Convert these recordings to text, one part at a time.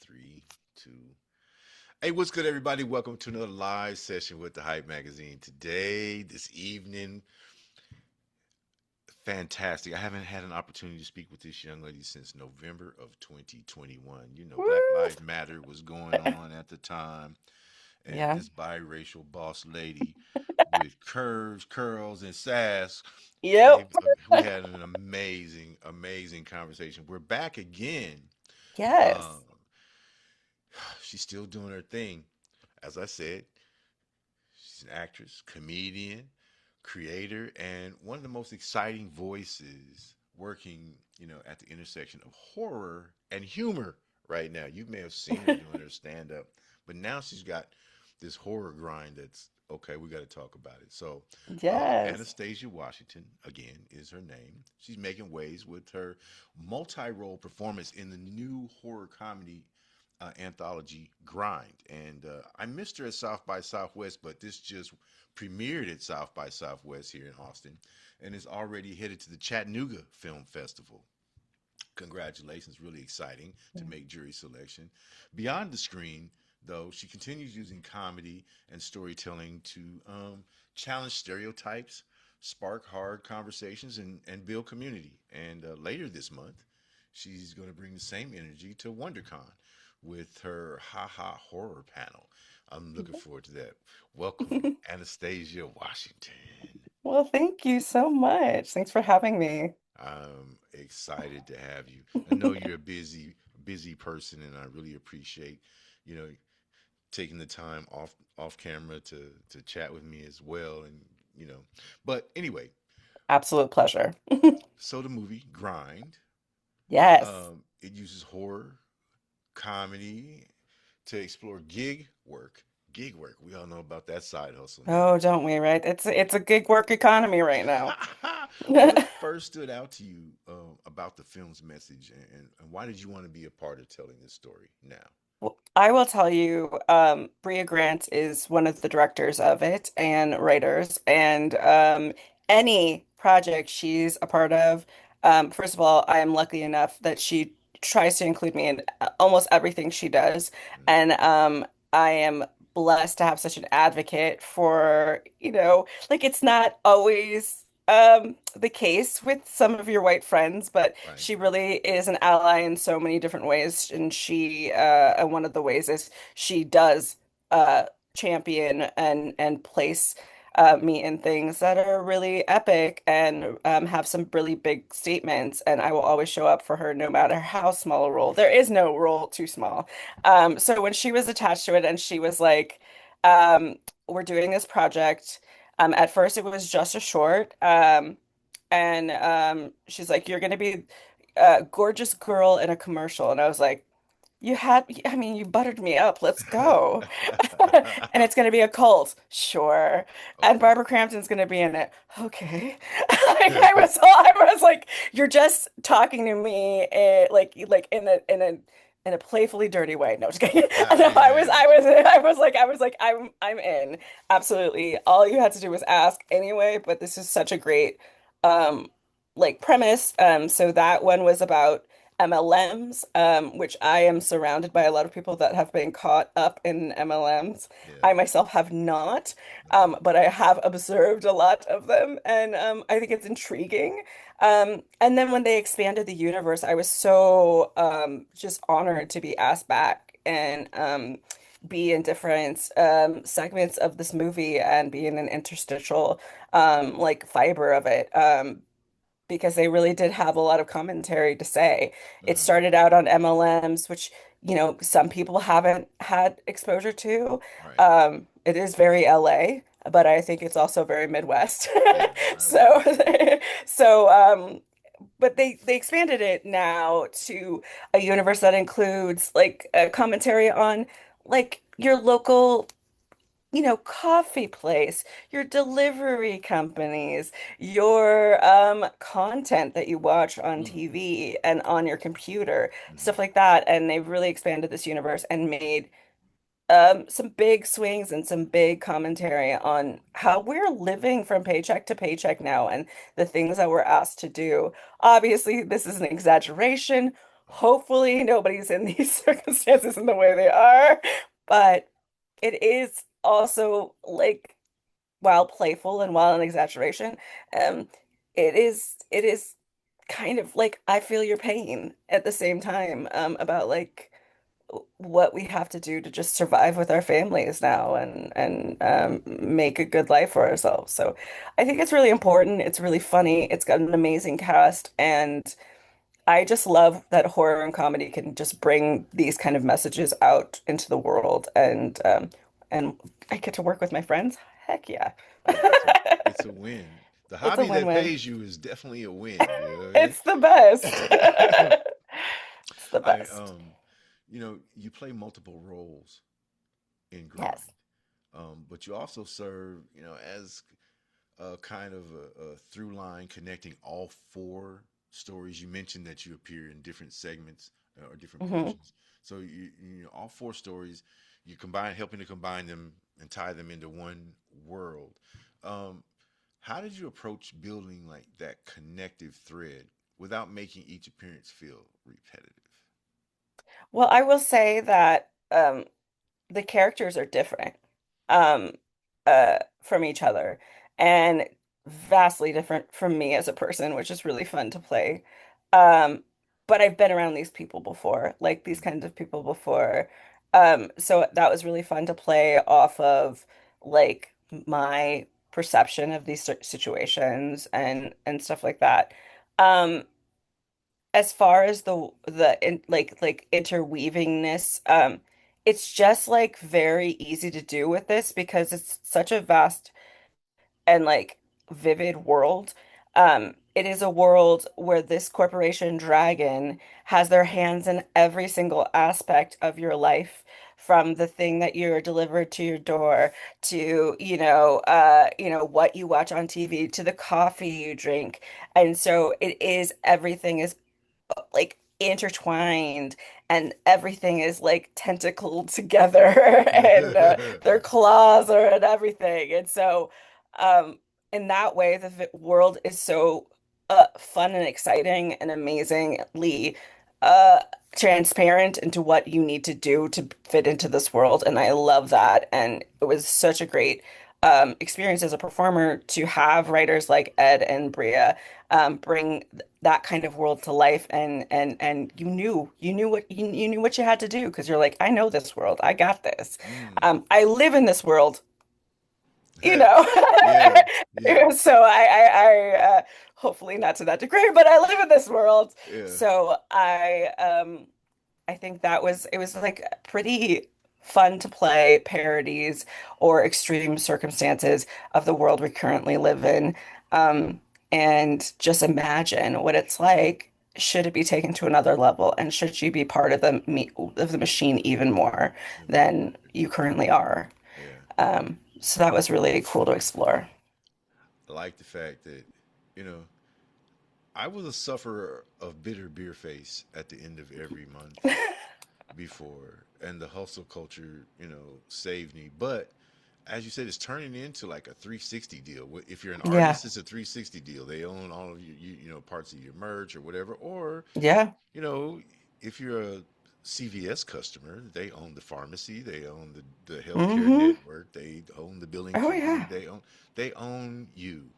Three, two. Hey, what's good, everybody? Welcome to another live session with the Hype Magazine. Today, this evening, fantastic. I haven't had an opportunity to speak with this young lady since November of 2021. You know, Black Woo! Lives Matter was going on at the time, and Yeah. this biracial boss lady with curves, curls, and sass Yep. gave. We had an amazing, amazing conversation. We're back again. Yes. Um, she's still doing her thing. As I said, she's an actress, comedian, creator, and one of the most exciting voices working, at the intersection of horror and humor right now. You may have seen her doing her stand up, but now she's got this horror grind that's okay, we got to talk about it. So, Yes. Anastasia Washington, again, is her name. She's making waves with her multi role performance in the new horror comedy anthology Grind. And I missed her at South by Southwest, but this just premiered at South by Southwest here in Austin and is already headed to the Chattanooga Film Festival. Congratulations, really exciting to Yeah. make jury selection. Beyond the screen, though, she continues using comedy and storytelling to challenge stereotypes, spark hard conversations, and build community. And later this month, she's going to bring the same energy to WonderCon with her Ha Ha Horror panel. I'm looking forward to that. Welcome, Anastasia Washington. Well, thank you so much. Thanks for having me. I'm excited to have you. I know you're a busy person, and I really appreciate, you know, taking the time off camera to chat with me as well. And you know, but anyway, Absolute pleasure. so the movie Grind, Yes. it uses horror, comedy to explore gig work. Gig work. We all know about that side hustle now. Oh, don't we, right? It's a gig work economy right now. What first stood out to you about the film's message, and why did you want to be a part of telling this story now? Well, I will tell you, Bria Grant is one of the directors of it and writers, and any project she's a part of, first of all, I am lucky enough that she tries to include me in almost everything she does, and I am blessed to have such an advocate for, like it's not always the case with some of your white friends, but Right. she really is an ally in so many different ways. And and one of the ways is she does uh, champion and place me in things that are really epic and have some really big statements. And I will always show up for her no matter how small a role. There is no role too small. So when she was attached to it and she was like, um, we're doing this project. At first, it was just a short. And she's like, "You're gonna be a gorgeous girl in a commercial." And I was like, I mean, you buttered me up. Let's go. And it's gonna be a cult, sure. And Okay. Barbara Crampton's gonna be in it. Okay. Like, I was like, you're just talking to me, like in a playfully dirty way. No, just kidding. No, I imagine. I was like, I'm in. Absolutely. All you had to do was ask anyway, but this is such a great um like premise. So that one was about MLMs, which I am surrounded by a lot of people that have been caught up in MLMs. Yeah. I myself have not, Okay. but I have observed a lot of them, and I think it's intriguing. And then when they expanded the universe, I was so just honored to be asked back and be in different segments of this movie and be in an interstitial like fiber of it. Because they really did have a lot of commentary to say. It Mm, started out on MLMs, which, some people haven't had exposure to. right. It is very LA, but I think it's also very Midwest. Yeah, I would So, agree. so, but they expanded it now to a universe that includes like a commentary on like your local coffee place, your delivery companies, your content that you watch on Mm, TV and on your computer, mm, stuff like that. And they've really expanded this universe and made some big swings and some big commentary on how we're living from paycheck to paycheck now and the things that we're asked to do. Obviously, this is an exaggeration. Hopefully, nobody's in these circumstances in the way they are, but it is also like while playful and while an exaggeration, um, it is kind of like I feel your pain at the same time, about like what we have to do to just survive with our families now and make a good life for ourselves. So I think it's really important. It's really funny. It's got an amazing cast, and I just love that horror and comedy can just bring these kind of messages out into the world, and I get to work with my friends. Heck yeah. Yeah, it's a win. The It's a hobby that win-win. pays you is definitely a win. You know It's the best. what I mean? It's the I best. you play multiple roles in Yes. grind, but you also serve, as a kind of a through line connecting all four stories. You mentioned that you appear in different segments or different Hmm. portions. So all four stories, you combine, helping to combine them and tie them into one world. Um, how did you approach building like that connective thread without making each appearance feel repetitive? Well, I will say that the characters are different um from each other and vastly different from me as a person, which is really fun to play. Um but I've been around these people before, like these Mm, kinds of people before. So that was really fun to play off of like my perception of these situations and stuff like that. Um as far as like interweavingness, it's just like very easy to do with this because it's such a vast and like vivid world. It is a world where this corporation dragon has their hands in every single aspect of your life, from the thing that you're delivered to your door to, what you watch on TV to the coffee you drink. And so it is everything is like intertwined and everything is like tentacled together and their mm. claws are and everything. And so in that way the world is so fun and exciting and amazingly uh transparent into what you need to do to fit into this world, and I love that. And it was such a great experience as a performer to have writers like Ed and Bria bring that kind of world to life, and you knew what you had to do because you're like, I know this world, I got this. I live in this world, you know. Yeah, yeah, So hopefully not to that degree, but I live in this world. yeah. So I think it was like pretty fun to play parodies or extreme circumstances of the world we currently live in. Um, and just imagine what it's like should it be taken to another level, and should you be part of the machine even more than you currently are. Yeah. So that was really cool to explore. I like the fact that, you know, I was a sufferer of bitter beer face at the end of every month before, and the hustle culture, saved me. But as you said, it's turning into like a 360 deal. If you're an Yeah. artist, it's a 360 deal. They own all of parts of your merch or whatever. Or, Yeah. you know, if you're a CVS customer, they own the pharmacy, they own the healthcare Hmm. network, they own the billing Oh company, yeah. they own you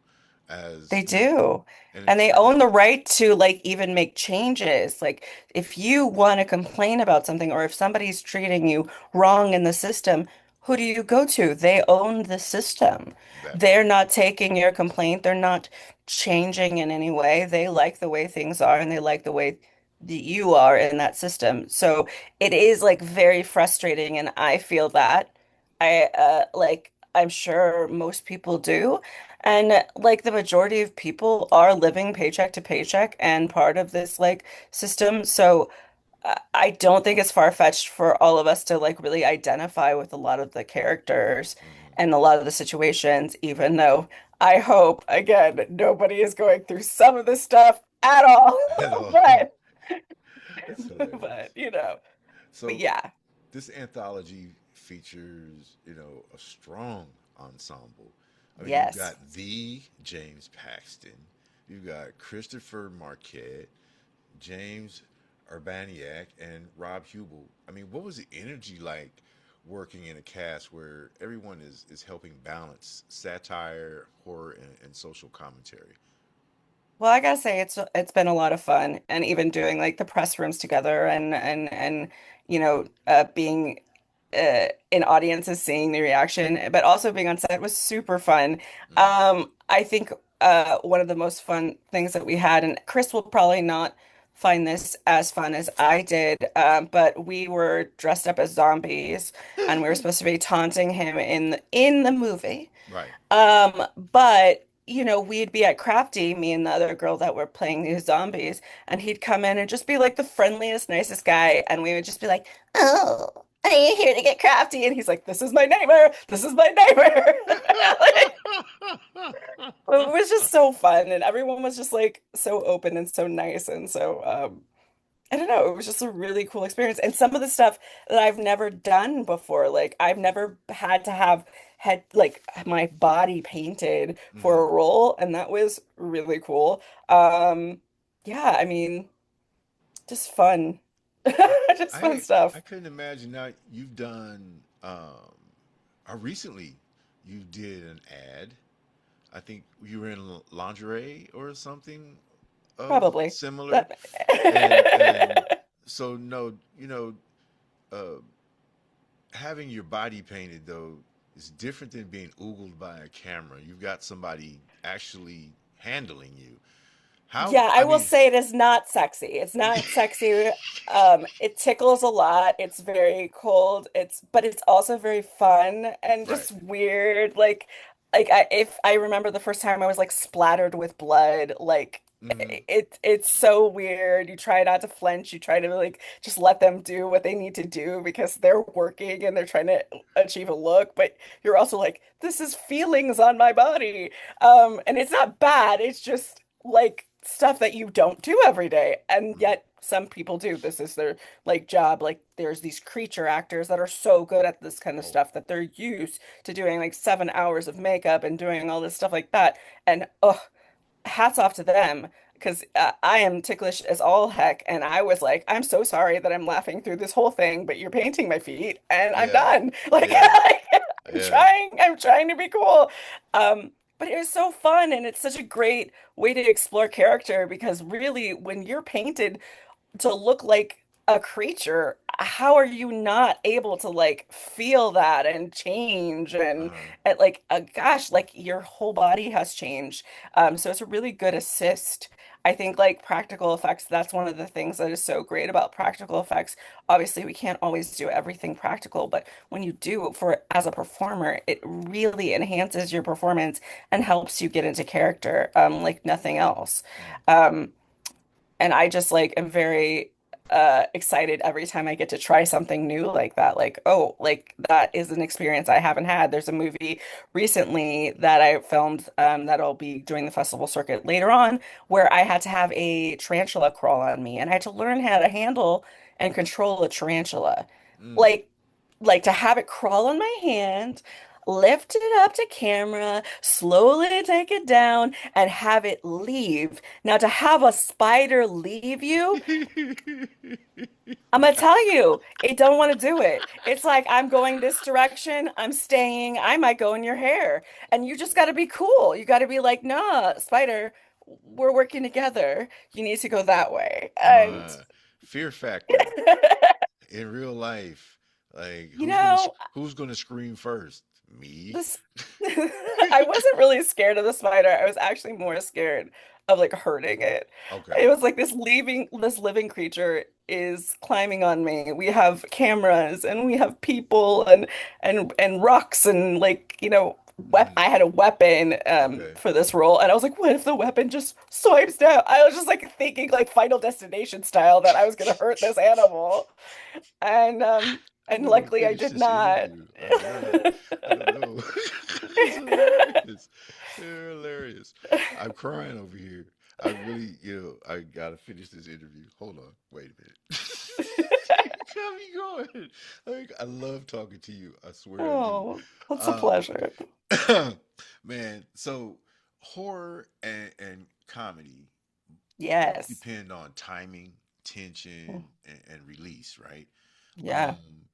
They as, do. and And it's they crazy. own the right to like even make changes. Like if you want to complain about something, or if somebody's treating you wrong in the system, who do you go to? They own the system. That They're part. not taking your complaint. They're not changing in any way. They like the way things are, and they like the way that you are in that system. So it is like very frustrating, and I feel that. I'm sure most people do. And like the majority of people are living paycheck to paycheck and part of this like system. So I don't think it's far-fetched for all of us to like really identify with a lot of the characters Hmm. and a lot of the situations, even though I hope, again, nobody is going through some of this stuff at all. At all. But That's hilarious. but you know, but So yeah. this anthology features, a strong ensemble. I mean, you've got Yes. the James Paxton, you've got Christopher Marquette, James Urbaniak and Rob Hubel. I mean, what was the energy like working in a cast where everyone is helping balance satire, horror, and social commentary? Well, I gotta say it's been a lot of fun, and even doing like the press rooms together, and being in audiences, seeing the reaction, but also being on set was super fun. Mm, I think one of the most fun things that we had, and Chris will probably not find this as fun as I did, but we were dressed up as zombies, and we were supposed to be taunting him in the movie. right. But we'd be at Crafty, me and the other girl that were playing these zombies, and he'd come in and just be like the friendliest, nicest guy, and we would just be like, "Oh, are you here to get crafty?" And he's like, "This is my neighbor. This is my neighbor." Like, it was just so fun, and everyone was just like so open and so nice, and so I don't know, it was just a really cool experience. And some of the stuff that I've never done before, like I've never had to have had like my body painted for Mm. a role, and that was really cool. Yeah, I mean, just fun. I Just fun I I stuff. couldn't imagine. Now you've done recently you did an ad. I think you were in lingerie or something of Probably. similar, That and so no, uh, having your body painted though is different than being oogled by a camera. You've got somebody actually handling you. How? Yeah, I I will mean, say it is not sexy. It's not sexy. It tickles a lot. It's very cold. But it's also very fun and right. just weird. If I remember the first time I was like splattered with blood, like Mm-hmm. it's so weird. You try not to flinch. You try to like just let them do what they need to do because they're working and they're trying to achieve a look, but you're also like, this is feelings on my body. And it's not bad. It's just like stuff that you don't do every day. And Mm. yet some people do. This is their like job. Like there's these creature actors that are so good at this kind of Oh, stuff that they're used to doing like 7 hours of makeup and doing all this stuff like that. And oh, hats off to them because I am ticklish as all heck. And I was like, I'm so sorry that I'm laughing through this whole thing, but you're painting my feet and I'm yeah, done. Like, yeah, yeah. I'm trying to be cool. But it was so fun and it's such a great way to explore character because really when you're painted to look like a creature, how are you not able to like feel that and change Uh, and like gosh, like your whole body has changed. So it's a really good assist. I think like practical effects, that's one of the things that is so great about practical effects. Obviously, we can't always do everything practical, but when you do for as a performer, it really enhances your performance and helps you get into character, like nothing else. mm, Um, and I just like am very excited every time I get to try something new like that. Like, oh, like that is an experience I haven't had. There's a movie recently that I filmed that I'll be doing the festival circuit later on where I had to have a tarantula crawl on me and I had to learn how to handle and control a tarantula. mm. Like to have it crawl on my hand, lift it up to camera, slowly take it down, and have it leave. Now, to have a spider leave you, I'm gonna tell you, it don't want to do it. It's like I'm going this direction, I'm staying, I might go in your hair. And you just gotta be cool. You gotta be like, nah, spider, we're working together. You need to go that way. And My fear factor in real life, like you know, who's gonna scream first? Me. this I wasn't really scared of the spider. I was actually more scared of like hurting it. Okay. It was like this living creature is climbing on me. We have cameras and we have people and rocks and like, wep Mm, I had a weapon okay. for this role and I was like, what if the weapon just swipes down? I was just like thinking like Final Destination style that I was gonna hurt this animal. I And want to luckily I finish did this not. interview. I don't know. It's hilarious. They're hilarious. I'm crying over here. I really, I gotta finish this interview. Hold on. Wait a minute. You got me going. Like, I love talking to you. I swear I do. Oh, that's a Um, pleasure. man, so horror and comedy both Yes. depend on timing tension, and release, right? Yeah. Um,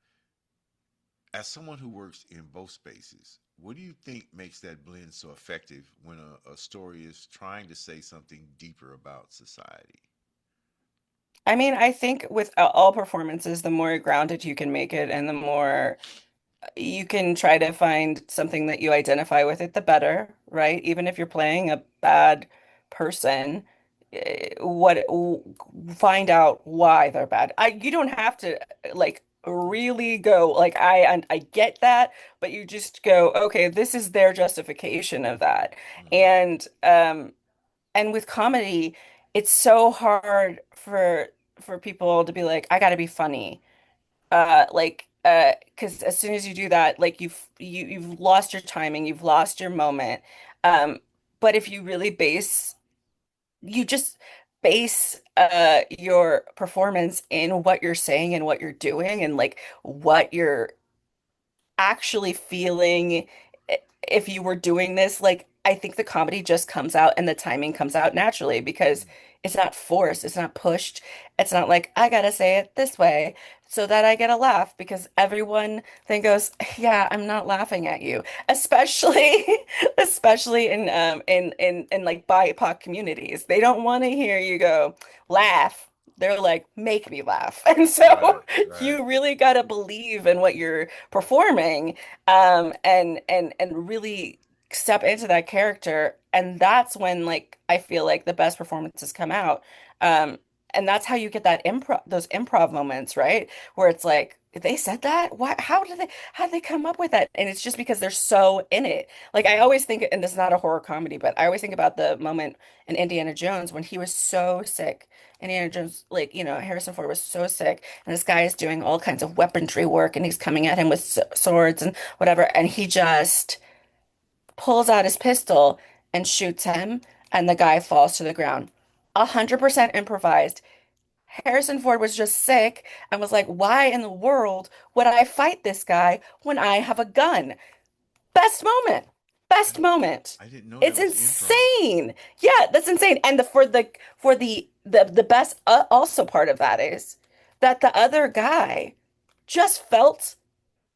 as someone who works in both spaces, what do you think makes that blend so effective when a story is trying to say something deeper about society? I mean, I think with all performances, the more grounded you can make it and the more you can try to find something that you identify with it, the better, right? Even if you're playing a bad person, what find out why they're bad. You don't have to like really go like I get that, but you just go, okay, this is their justification of that. Mm, And with comedy, it's so hard for people to be like, I gotta be funny. Because as soon as you do that, like you've lost your timing, you've lost your moment. Um, but if you really you just base your performance in what you're saying and what you're doing and like what you're actually feeling if you were doing this, like I think the comedy just comes out and the timing comes out naturally because mm, it's not forced, it's not pushed. It's not like I gotta say it this way so that I get a laugh because everyone then goes, yeah, I'm not laughing at you. Especially especially in like BIPOC communities. They don't want to hear you go laugh. They're like, make me laugh. And right, so right. you really got to believe in what you're performing, and really step into that character. And that's when like I feel like the best performances come out. Um, and that's how you get that those improv moments, right? Where it's like, they said that? Why, how did they come up with that? And it's just because they're so in it. Like I Mm, always think, and this is not a horror comedy, but I always think about the moment in Indiana Jones when he was so sick. Indiana Jones, like, Harrison Ford was so sick, and this guy is doing all kinds of weaponry work, and he's coming at him with swords and whatever, and he just pulls out his pistol and shoots him, and the guy falls to the ground. 100% improvised. Harrison Ford was just sick and was like, why in the world would I fight this guy when I have a gun? Best moment. Best I, moment. I didn't know that It's was improv. insane. Yeah, that's insane. And the best also part of that is that the other guy just felt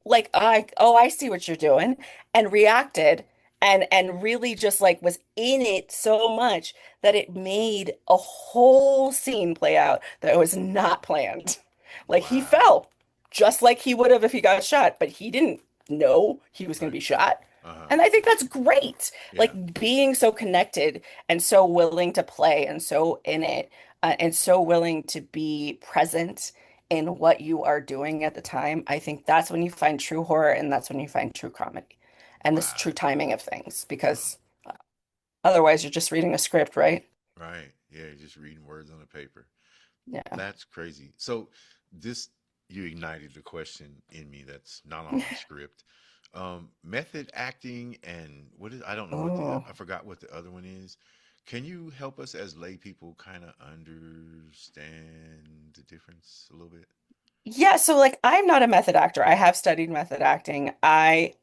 like I see what you're doing and reacted and really just like was in it so much that it made a whole scene play out that was not planned. Like he Wow. fell just like he would have if he got shot, but he didn't know he was going to Right. be shot. Uh-huh. And I think that's great. Yeah. Like being so connected and so willing to play and so in it, and so willing to be present in what you are doing at the time. I think that's when you find true horror and that's when you find true comedy and this Wow. true timing of things Wow. because otherwise you're just reading a script, right? Right. Yeah, just reading words on a paper. Yeah. That's crazy. So this you ignited the question in me that's not on the script. Method acting and what is I don't know what Oh. I forgot what the other one is. Can you help us as lay people kind of understand the difference a little bit? Yeah, so like I'm not a method actor. I have studied method acting. I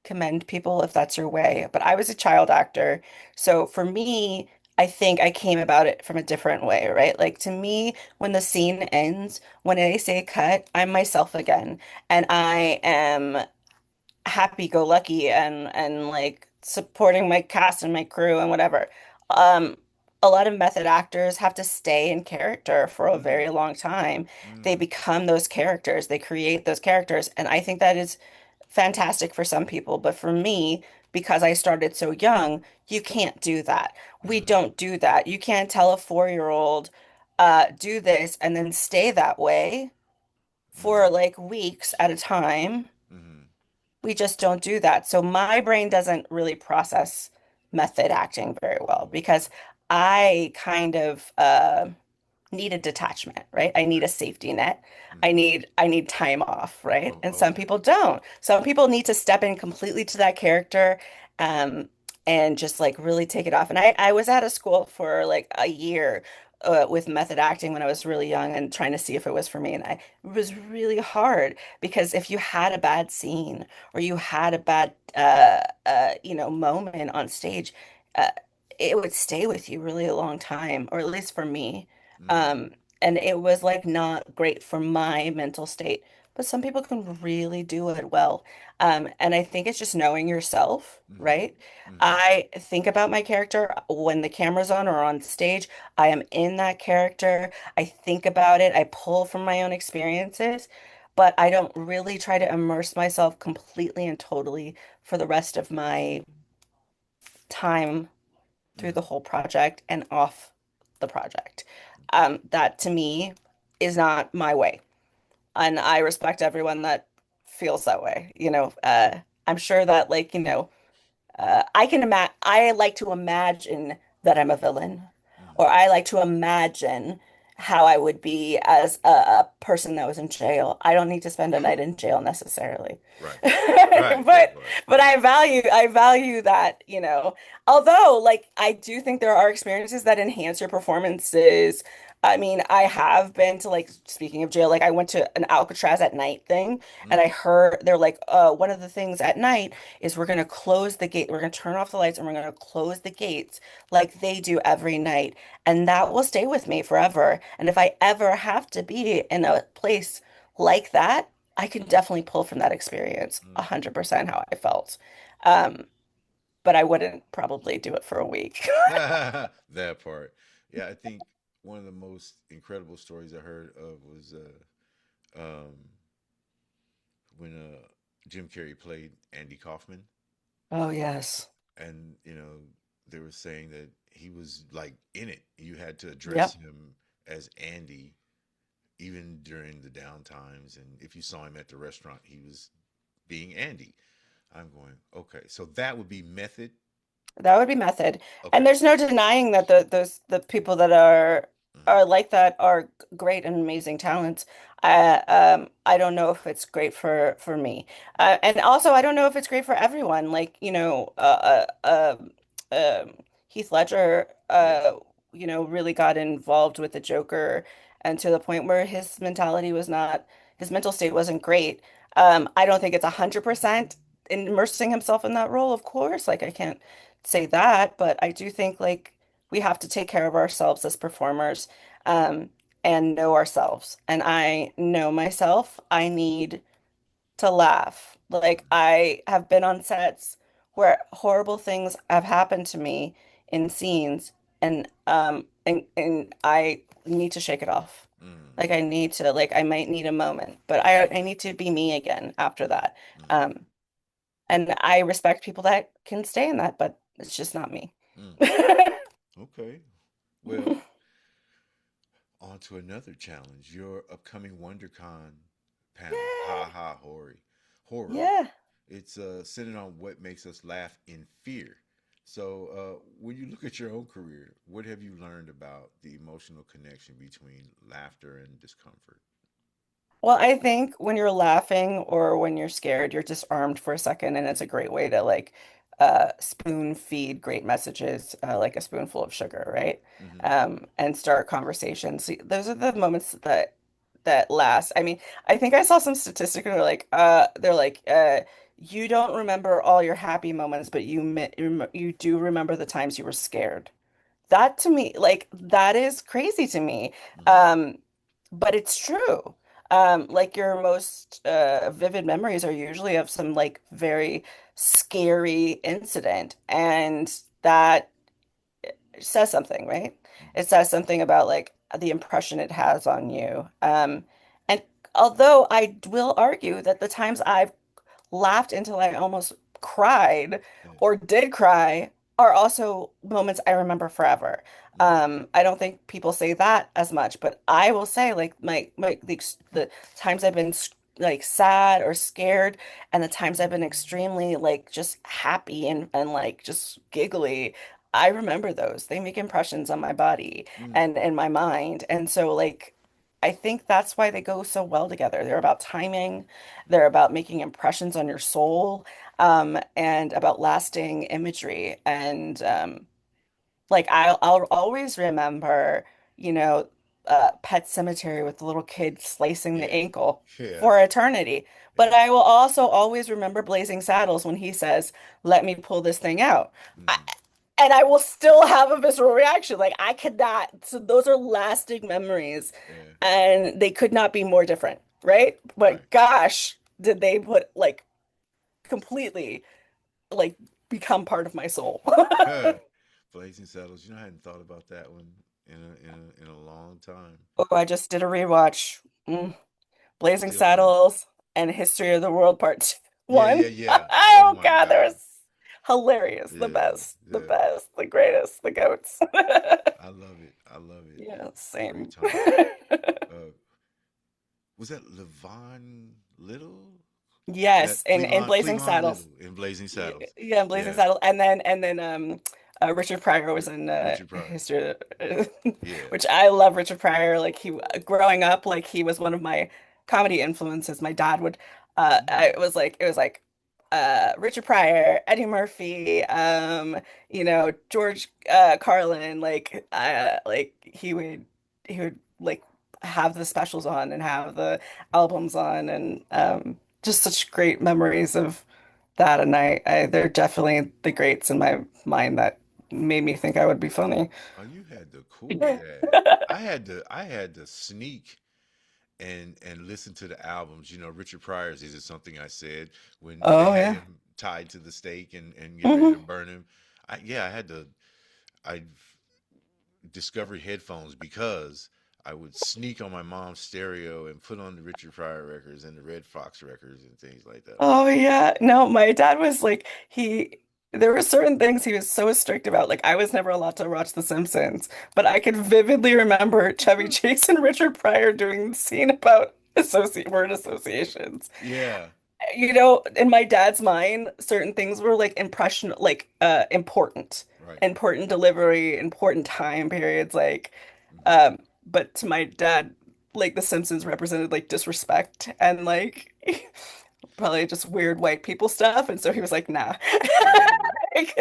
commend people if that's your way. But I was a child actor. So for me, I think I came about it from a different way, right? Like to me, when the scene ends, when they say cut, I'm myself again. And I am happy-go-lucky and like supporting my cast and my crew and whatever. Um, a lot of method actors have to stay in character for a Mm, very long time. They mm, become those characters, they create those characters, and I think that is fantastic for some people. But for me, because I started so young, you can't do that. We mm, don't do that. You can't tell a 4-year-old, do this and then stay that way for mm, like weeks at a time. mm, We just don't do that. So my brain doesn't really process method acting very well oh, because I kind of need a detachment, right? I need right. a safety net. I Mm, need I need time off, right? oh, And some okay. people don't. Some people need to step in completely to that character, um, and just like really take it off. And I was at a school for like a year, with method acting when I was really young and trying to see if it was for me. And it was really hard because if you had a bad scene or you had a bad moment on stage, uh, it would stay with you really a long time, or at least for me. Mm, and it was like not great for my mental state. But some people can really do it well. And I think it's just knowing yourself, Hmm. right? Hmm. I think about my character when the camera's on or on stage. I am in that character. I think about it. I pull from my own experiences, but I don't really try to immerse myself completely and totally for the rest of my time through the Hmm. whole project and off the project. That to me is not my way. And I respect everyone that feels that way. I'm sure that I like to imagine that I'm a villain, or Hmm. I like to imagine how I would be as a person that was in jail. I don't need to spend a night in jail necessarily. Right. Right. That But part. but I value that, although like I do think there are experiences that enhance your performances. I mean, I have been to like speaking of jail, like I went to an Alcatraz at night thing and I Mm. heard they're like, one of the things at night is we're going to close the gate. We're going to turn off the lights and we're going to close the gates like they do every night. And that will stay with me forever. And if I ever have to be in a place like that, I can definitely pull from that experience Mm. 100% how I felt. Um, but I wouldn't probably do it for a week. That part. Yeah, I think one of the most incredible stories I heard of was when Jim Carrey played Andy Kaufman, Oh, yes. and they were saying that he was like in it. You had to address Yep. him as Andy even during the down times, and if you saw him at the restaurant, he was being Andy. I'm going, okay, so that would be method. That would be method. And Okay. there's no denying that the people that are Hmm. are like that are great and amazing talents. I don't know if it's great for me. And also I don't know if it's great for everyone. Like, Heath Ledger Yes. really got involved with the Joker and to the point where his mental state wasn't great. I don't think it's 100% immersing himself in that role, of course. Like I can't say that, but I do think like we have to take care of ourselves as performers, um, and know ourselves. And I know myself. I need to laugh. Like I have been on sets where horrible things have happened to me in scenes, and I need to shake it off. Mm. Like I might need a moment, but I need to be me again after that. Mm. Um, and I respect people that can stay in that, but it's just not me. Mm. Okay. Well, on to another challenge. Your upcoming WonderCon panel, Ha Yay. Ha Horror. Yeah. It's centered on what makes us laugh in fear. So, when you look at your own career, what have you learned about the emotional connection between laughter and discomfort? Well, I think when you're laughing or when you're scared, you're disarmed for a second, and it's a great way to like spoon feed great messages, like a spoonful of sugar, right? Hmm. And start conversations. See, those are the moments that last. I mean, I think I saw some statistics that are like, you don't remember all your happy moments, but you do remember the times you were scared. That to me, like that is crazy to me. Hmm. Um, but it's true. Like your most vivid memories are usually of some like very scary incident, and that says something, right? It says something about like the impression it has on you. And although I will argue that the times I've laughed until I almost cried Yes. or did cry are also moments I remember forever. Hmm. I don't think people say that as much, but I will say like the times I've been like sad or scared and the times I've been extremely like just happy and like just giggly. I remember those. They make impressions on my body Mm. and in my mind. And so like I think that's why they go so well together. They're about timing. They're about making impressions on your soul, and about lasting imagery. And like I'll always remember, you know, Pet Cemetery with the little kid slicing the Yeah. ankle Yeah. for eternity. But Yeah. I will also always remember Blazing Saddles when he says, "Let me pull this thing out." I, Hmm. and I will still have a visceral reaction. Like I could not. So those are lasting memories, Yeah. and they could not be more different, right? Right. But gosh, did they put like completely like become part of my soul. Blazing Saddles. You know, I hadn't thought about that one in a long time. Oh, I just did a rewatch. Mm. Blazing Still funny. Saddles and History of the World Part Yeah, 1. yeah, yeah. Oh Oh my God, they're God. hilarious. Yeah, The yeah. best, the greatest, the goats. I love it. I love it. Yeah, Great same. times. Uh, was that Levon Little? That Yes, in Blazing Cleavon Saddles. Little in Blazing Saddles. Yeah, in Blazing Yeah. Saddles, and then Richard Pryor was in Richard Pryor. History, Yeah. which I love Richard Pryor. Like he growing up, like he was one of my comedy influences. My dad would, Mm. it was like Richard Pryor, Eddie Murphy, George Carlin. Like he would like have the specials on and have the albums on, and just such great memories of that. And they're definitely the greats in my mind that made me think I would be funny. Oh, you had the cool dad. I had to sneak and listen to the albums. You know, Richard Pryor's "Is It Something I Said" when they Oh had yeah. him tied to the stake and get ready to Hmm. burn him. I had to. I discovered headphones because I would sneak on my mom's stereo and put on the Richard Pryor records and the Red Fox records and things like that. Oh yeah. No, my dad was like there were certain things he was so strict about. Like I was never allowed to watch The Simpsons, but I could vividly remember Chevy Chase and Richard Pryor doing the scene about word associations. Yeah, In my dad's mind, certain things were like important, right. important delivery, important time periods, Hmm. but to my dad, like The Simpsons represented like disrespect and like probably just weird white people stuff. And so he was Yeah. like, nah. Mm.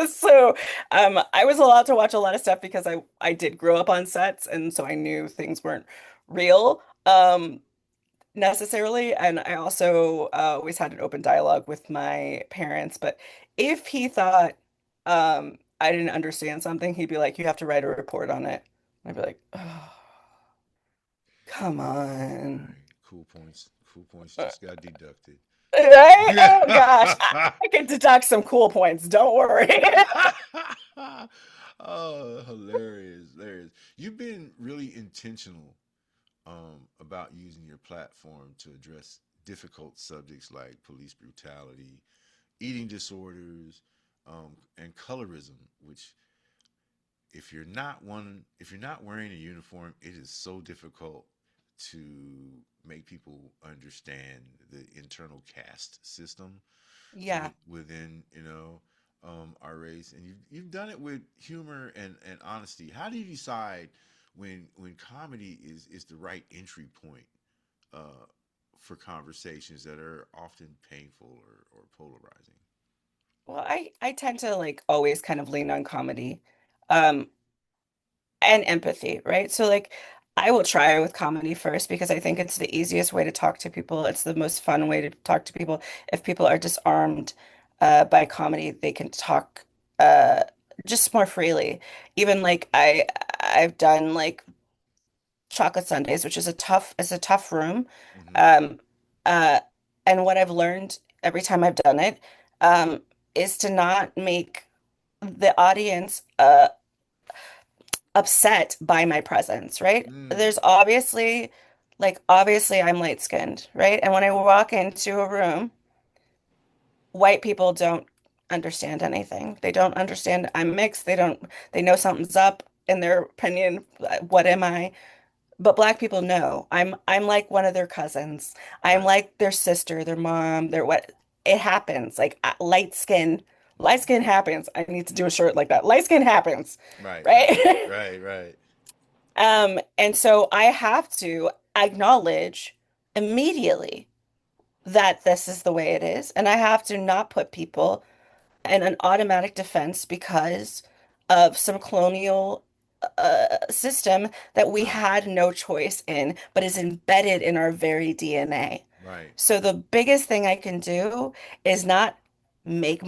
So I was allowed to watch a lot of stuff because I did grow up on sets, and so I knew things weren't real. Necessarily. And I also always had an open dialogue with my parents. But if he thought I didn't understand something, he'd be like, "You have to write a report on it." I'd be like, "Oh, come All on." right. Cool points. Cool points just got deducted. Right? Oh gosh, I can deduct some cool points. Don't worry. Oh, hilarious, hilarious. You've been really intentional about using your platform to address difficult subjects like police brutality, eating disorders, and colorism. Which, if you're not wearing a uniform, it is so difficult to make people understand the internal caste system Yeah. within our race, and you've done it with humor and honesty. How do you decide when comedy is the right entry point uh, for conversations that are often painful or polarizing? Well, I tend to like always kind of lean on comedy. Um, and empathy, right? So like I will try with comedy first because I think it's the easiest way to talk to people. It's the most fun way to talk to people. If people are disarmed by comedy, they can talk uh just more freely. Even like I've done like chocolate sundaes, which is a tough room. Hmm. Um uh and what I've learned every time I've done it is to not make the audience upset by my presence, right? Mm, There's obviously I'm light skinned, right? And when I walk into a room, white people don't understand anything. They don't understand I'm mixed. They know something's up in their opinion. What am I? But black people know. I'm like one of their cousins. I'm right. like their sister, their mom, their what it happens. Like light Hmm. skin happens. I need to do a shirt like that. Light skin happens, Right, right, right? right, right. And so I have to acknowledge immediately that this is the way it is. And I have to not put people in an automatic defense because of some colonial system that we Right, had no choice in, but is embedded in our very DNA. right. So the biggest thing I can do is not make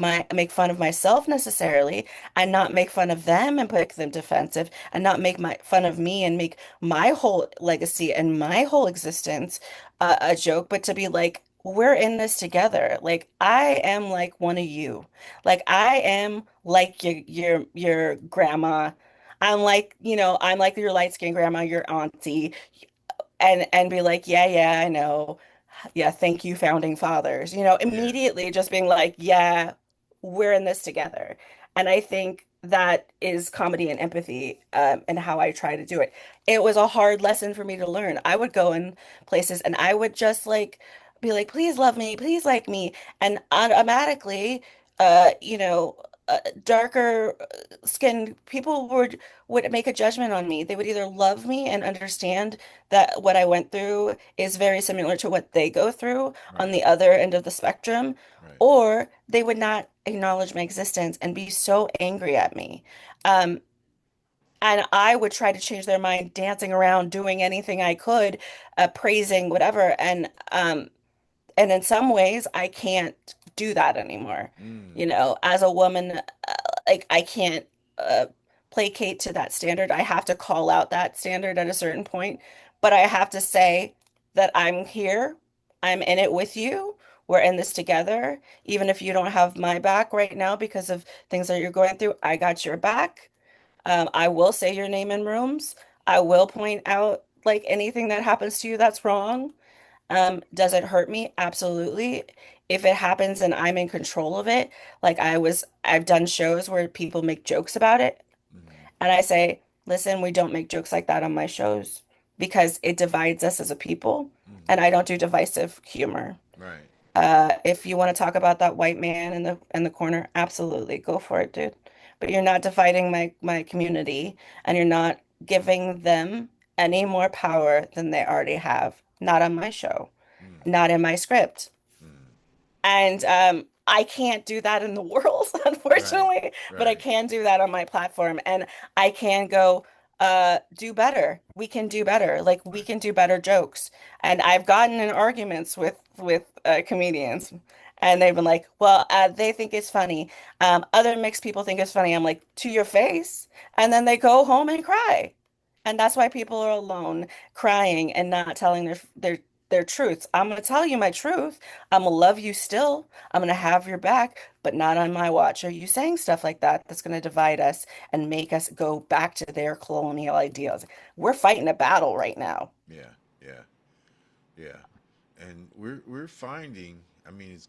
fun of myself necessarily, and not make fun of them and make them defensive, and not make my fun of me and make my whole legacy and my whole existence a joke, but to be like, we're in this together. Like I am like one of you. Like I am like your grandma. I'm like, I'm like your light-skinned grandma, your auntie, and be like, yeah, yeah, I know. Yeah, thank you, founding fathers. Yeah. Immediately just being like, yeah, we're in this together. And I think that is comedy and empathy, and how I try to do it. It was a hard lesson for me to learn. I would go in places and I would just like be like, please love me, please like me. And automatically, darker skinned people would make a judgment on me. They would either love me and understand that what I went through is very similar to what they go through on Right. the other end of the spectrum, Right. or they would not acknowledge my existence and be so angry at me. Um, and I would try to change their mind, dancing around, doing anything I could, praising whatever. And in some ways, I can't do that anymore. Mm. As a woman, like I can't uh, placate to that standard. I have to call out that standard at a certain point, but I have to say that I'm here. I'm in it with you. We're in this together. Even if you don't have my back right now because of things that you're going through, I got your back. I will say your name in rooms. I will point out like anything that happens to you that's wrong. Does it hurt me? Absolutely. If it happens and I'm in control of it, I've done shows where people make jokes about it. Mm. And I say, listen, we don't make jokes like that on my shows because it divides us as a people. Mm. And I don't do divisive humor. Right. If you want to talk about that white man in the corner, absolutely go for it, dude. But you're not dividing my community, and you're not giving them any more power than they already have. Not on my show, Mm. not in my script. Mm. And I can't do that in the world, Right. unfortunately, but I Right. can do that on my platform. And I can go do better. We can do better. Like we Right. can do better jokes. And I've gotten in arguments with comedians, and they've been like, well, they think it's funny. Other mixed people think it's funny. I'm like, to your face. And then they go home and cry. And that's why people are alone, crying and not telling their truths. I'm gonna tell you my truth. I'm gonna love you still. I'm gonna have your back, but not on my watch. Are you saying stuff like that that's gonna divide us and make us go back to their colonial ideals? We're fighting a battle right now. Yeah. Yeah. Yeah. And we're finding, I mean, it's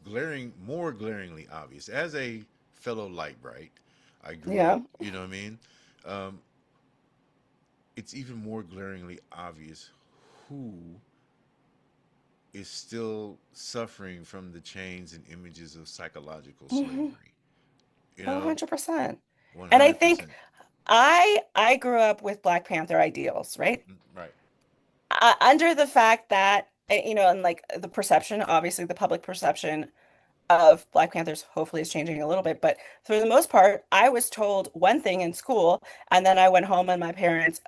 more glaringly obvious. As a fellow light bright, I grew up, Yeah. you know what I mean? Um, it's even more glaringly obvious who is still suffering from the chains and images of psychological Hmm. slavery. You know, 100%. And I think 100%. I grew up with Black Panther ideals, right? Right. Under the fact that, and like the perception, obviously the public perception of Black Panthers hopefully is changing a little bit, but for the most part, I was told one thing in school, and then I went home and my parents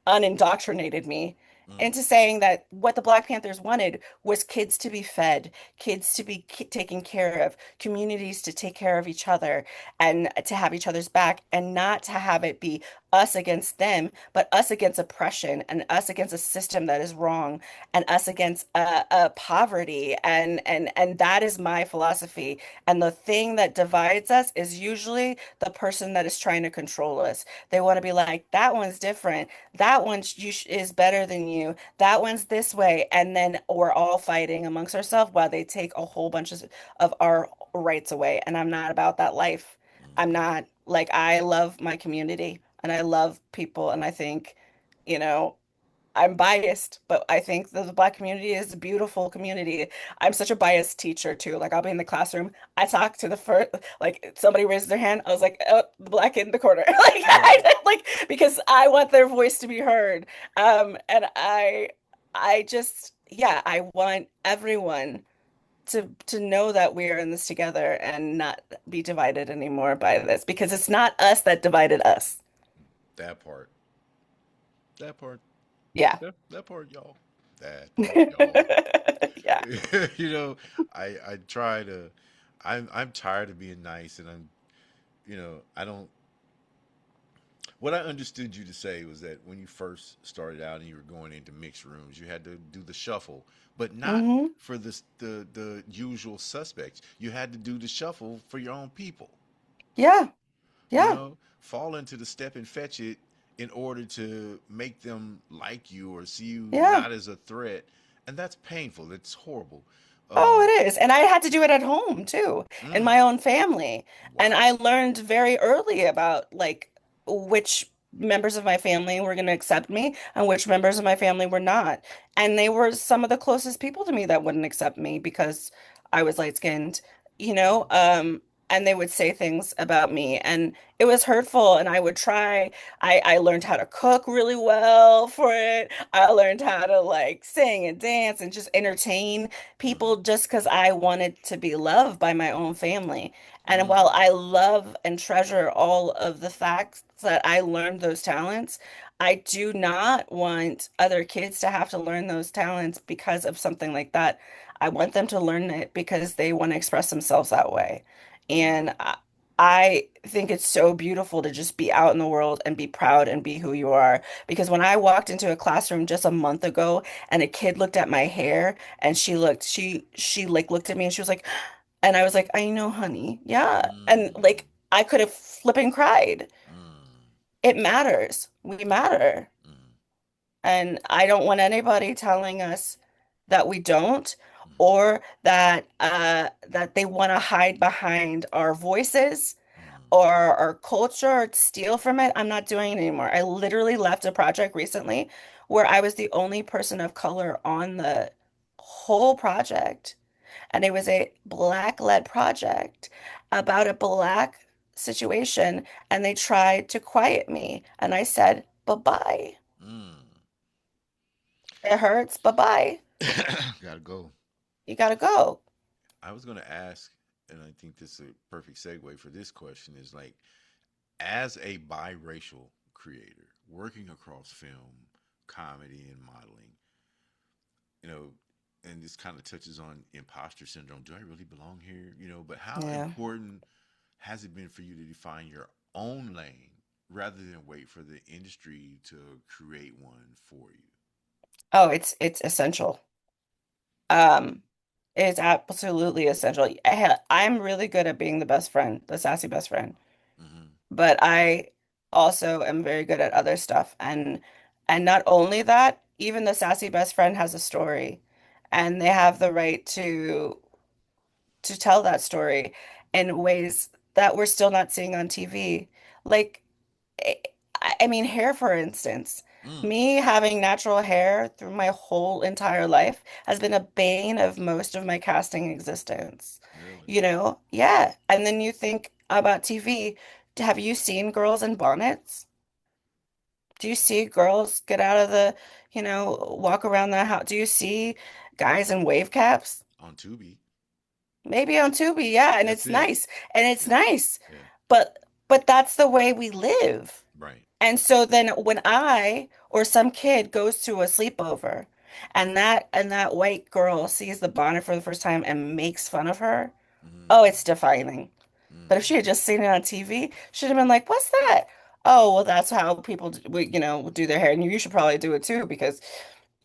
unindoctrinated me Mm. into saying that what the Black Panthers wanted was kids to be fed, kids to be taken care of, communities to take care of each other and to have each other's back, and not to have it be us against them, but us against oppression and us against a system that is wrong and us against poverty. And that is my philosophy. And the thing that divides us is usually the person that is trying to control us. They want to be like, that one's different. That one is better than you. That one's this way. And then we're all fighting amongst ourselves while they take a whole bunch of our rights away. And I'm not about that life. I'm Mm. not like, I love my community and I love people. And I think, you know, I'm biased, but I think that the Black community is a beautiful community. I'm such a biased teacher too. Like I'll be in the classroom, I talk to the first, like somebody raises their hand, I was like, oh, the Black kid in the corner, Right. because I want their voice to be heard. And I just, yeah, I want everyone to know that we are in this together and not be divided anymore by this, because it's not us that divided us. That part. That part. Yeah. That part, y'all. That part, y'all. Yeah. you know, I try to I'm tired of being nice, and I don't. What I understood you to say was that when you first started out and you were going into mixed rooms, you had to do the shuffle, but not Hmm. for the usual suspects. You had to do the shuffle for your own people. Yeah. Yeah. Fall into the step and fetch it in order to make them like you or see you Yeah. not as a threat, and that's painful. That's horrible. Oh, Um, it is. And I had to do it at home too, in mm, my own family. And wow. I learned very early about like which members of my family were going to accept me and which members of my family were not. And they were some of the closest people to me that wouldn't accept me because I was light-skinned, you know, and they would say things about me and it was hurtful and I would try. I learned how to cook really well for it. I learned how to like sing and dance and just entertain Mm, people just because I wanted to be loved by my own family. And mm, while I love and treasure all of the facts that I learned those talents, I do not want other kids to have to learn those talents because of something like that. I want them to learn it because they want to express themselves that way. mm, And I think it's so beautiful to just be out in the world and be proud and be who you are. Because when I walked into a classroom just a month ago and a kid looked at my hair and she like looked at me and she was like, and I was like, I know, honey. Yeah. And mm, like I could have flipping cried. mm, It matters. We matter. mm, And I don't want anybody telling us that we don't mm, or that they want to hide behind our voices mm, or our culture or steal from it. I'm not doing it anymore. I literally left a project recently where I was the only person of color on the whole project. And it was a black-led project about a black situation. And they tried to quiet me. And I said, bye-bye. mm. It hurts, bye-bye. Gotta go. You gotta go. I was going to ask, and I think this is a perfect segue for this question is like, as a biracial creator working across film, comedy, and modeling, you know, and this kind of touches on imposter syndrome. Do I really belong here? But how Yeah. important has it been for you to define your own lane rather than wait for the industry to create one for you? Oh, it's essential. Um, it's absolutely essential. I'm really good at being the best friend, the sassy best friend, Mm-hmm. but I also am very good at other stuff. And not only that, even the sassy best friend has a story, and they have the right to tell that story in ways that we're still not seeing on TV. Like, I I mean, hair, for instance. Mm, Me having natural hair through my whole entire life has been a bane of most of my casting existence. really? You know? Yeah. And then you think about TV. Have you seen girls in bonnets? Do you see girls get out of walk around the house? Do you see guys in wave caps? On Tubi. Maybe on Tubi, yeah, and That's it's it. nice. And it's Yeah. nice. Yeah. But that's the way we live. Right. And so then when I or some kid goes to a sleepover and that white girl sees the bonnet for the first time and makes fun of her, oh, Mm, it's defining. But if mm, she had just seen it on TV, she'd have been like, "What's that?" Oh, well, that's how people do their hair, and you should probably do it too because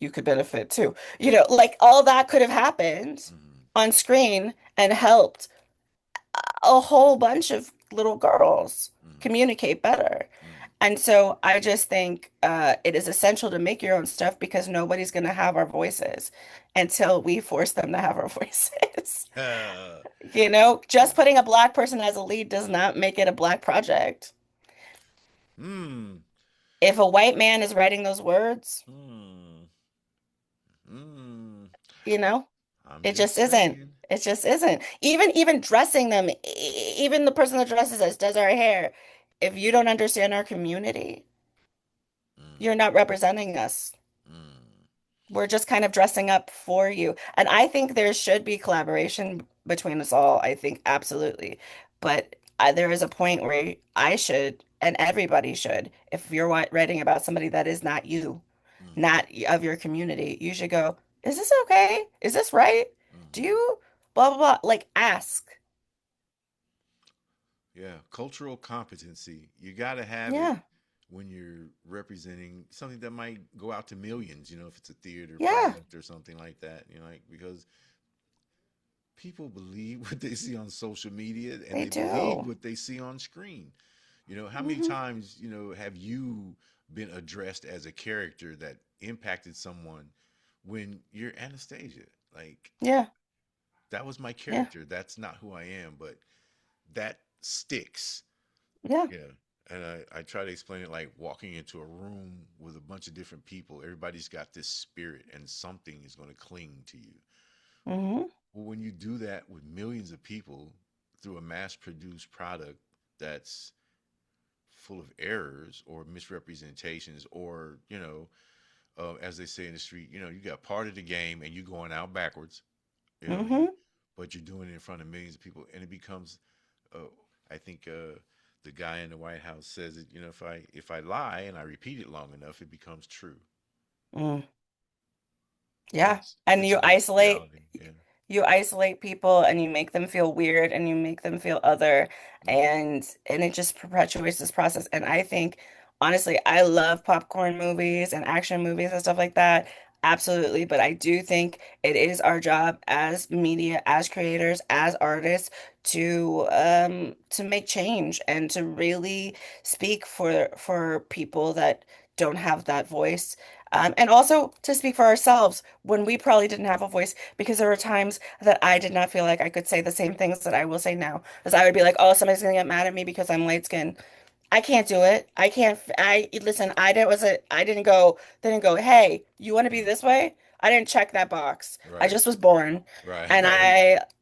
you could benefit too. Like all that could have happened mm, on screen and helped a whole bunch of little girls mm, communicate better. mm. And so I just think it is essential to make your own stuff because nobody's going to have our voices until we force them to have our voices. Just Yeah. putting a black person as a lead does not make it a black project. Mm, If a white man is writing those words, mm, mm. you know, I'm it just just isn't. saying. It just isn't. Even dressing them, even the person that dresses us does our hair. If you don't understand our community, you're Mm, not representing us. mm, We're just kind of dressing up for you. And I think there should be collaboration between us all. I think absolutely. But there is a point where I should, and everybody should, if you're writing about somebody that is not you, mm, not of your community, you should go, is this okay? Is this right? Do mm, you blah, blah, blah? Like ask. Yeah, cultural competency. You got to have it Yeah. when you're representing something that might go out to millions, if it's a theater Yeah, product or something like that, like because people believe what they see on social media and they they believe do. what they see on screen. How many Hmm. times, have you been addressed as a character that impacted someone when you're Anastasia? Like, Yeah. that was my Yeah. character. That's not who I am, but that sticks. Yeah. Yeah. And I try to explain it like walking into a room with a bunch of different people. Everybody's got this spirit, and something is going to cling to you. Hmm. Well, when you do that with millions of people through a mass produced product that's full of errors or misrepresentations, or, as they say in the street, you got part of the game and you going out backwards, Hmm. but you're doing it in front of millions of people, and it becomes, uh, I think, the guy in the White House says it. If I lie and I repeat it long enough, it becomes true. Mm. Yeah. And It's a reality. Yeah. you isolate people and you make them feel weird and you make them feel other, Mm-hmm. and it just perpetuates this process. And I think honestly, I love popcorn movies and action movies and stuff like that. Absolutely, but I do think it is our job as media, as creators, as artists to make change and to really speak for people that don't have that voice. And also to speak for ourselves when we probably didn't have a voice, because there were times that I did not feel like I could say the same things that I will say now. Because I would be like, oh, somebody's gonna get mad at me because I'm light skinned. I can't do it. I can't. I listen. I didn't go. Hey, you want to be Mm. this way? I didn't check that box. I Right. just was born, and Right.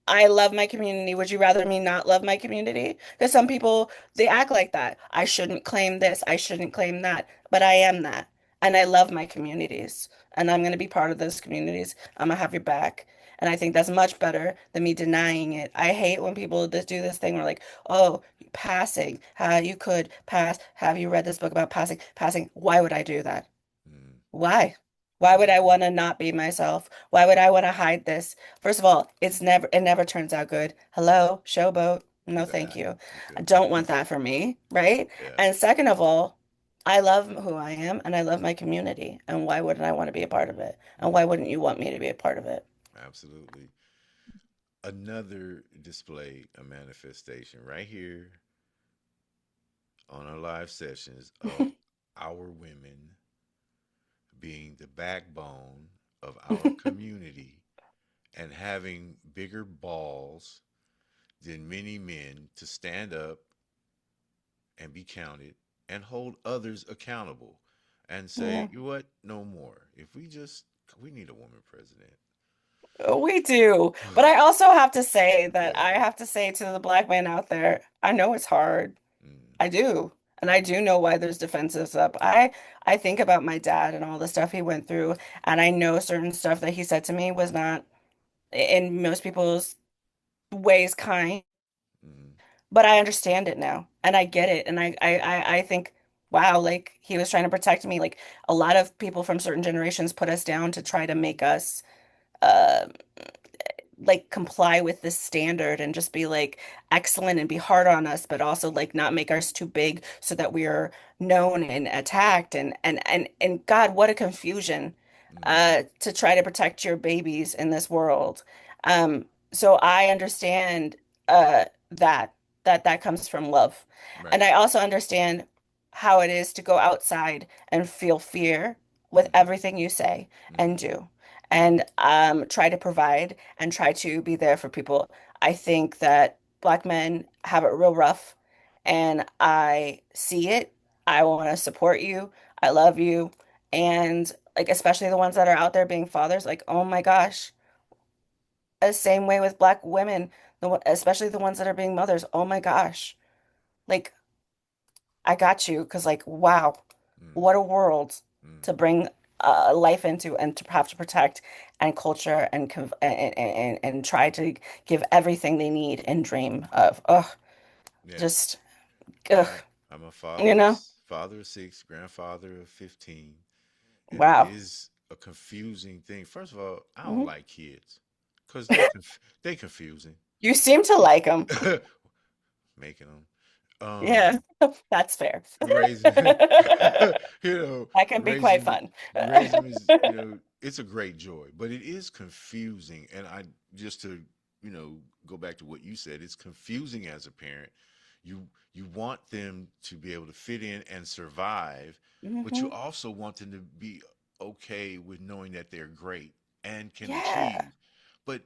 I love my community. Would you rather me not love my community? Because some people they act like that. I shouldn't claim this. I shouldn't claim that. But I am that, and I love my communities, and I'm gonna be part of those communities. I'm gonna have your back. And I think that's much better than me denying it. I hate when people just do this thing where like, oh, passing. You could pass. Have you read this book about passing? Passing. Why would I do that? Mm. Why? Why would I Mm. want to not be myself? Why would I want to hide this? First of all, it never turns out good. Hello, showboat. No, thank Exactly. you. You I feel me? don't want that for me, right? Yeah. And second of all, I love who I am and I love my community. And why wouldn't I want to be a part of it? And Mm. why wouldn't you want me to be a part of it? Absolutely. Another display, a manifestation right here on our live sessions of our women being the backbone of our community and having bigger balls than many men to stand up and be counted and hold others accountable and say, Yeah. you know what, no more. If we need a woman president. We do. But I also have to say Go that I ahead. have to say to the black man out there, I know it's hard. Mm, I do. And I mm, do know why there's defenses up. I think about my dad and all the stuff he went through, and I know certain stuff that he said to me was not in most people's ways kind, mm, but I understand it now and I get it. And I think, wow, like he was trying to protect me. Like a lot of people from certain generations put us down to try to make us uh like comply with this standard and just be like excellent and be hard on us, but also like not make us too big so that we are known and attacked and God, what a confusion mm. to try to protect your babies in this world. So I understand that comes from love. Right. And I also understand how it is to go outside and feel fear with Mm-hmm, everything you say and mm-hmm, do mm-hmm, and try to provide and try to be there for people. I think that black men have it real rough, and I see it. I want to support you. I love you. And like, especially the ones that are out there being fathers, like, oh my gosh, the same way with black women, especially the ones that are being mothers. Oh my gosh, like, I got you. Because, like, wow, mm, what a world to mm. bring life into and to have to protect and culture and try to give everything they need and dream of. Ugh, Yeah. just ugh, Yeah. I'm a you know? father of six, grandfather of 15, and it Wow. is a confusing thing. First of all, I don't Mhm. like kids because they confusing. You seem to like them. Making them. Yeah, Um, that's fair. raising, you know, That can be quite raising fun. raising is, it's a great joy, but it is confusing. And I just to, go back to what you said, it's confusing as a parent. You want them to be able to fit in and survive, but you Hmm. also want them to be okay with knowing that they're great and can Yeah. achieve. But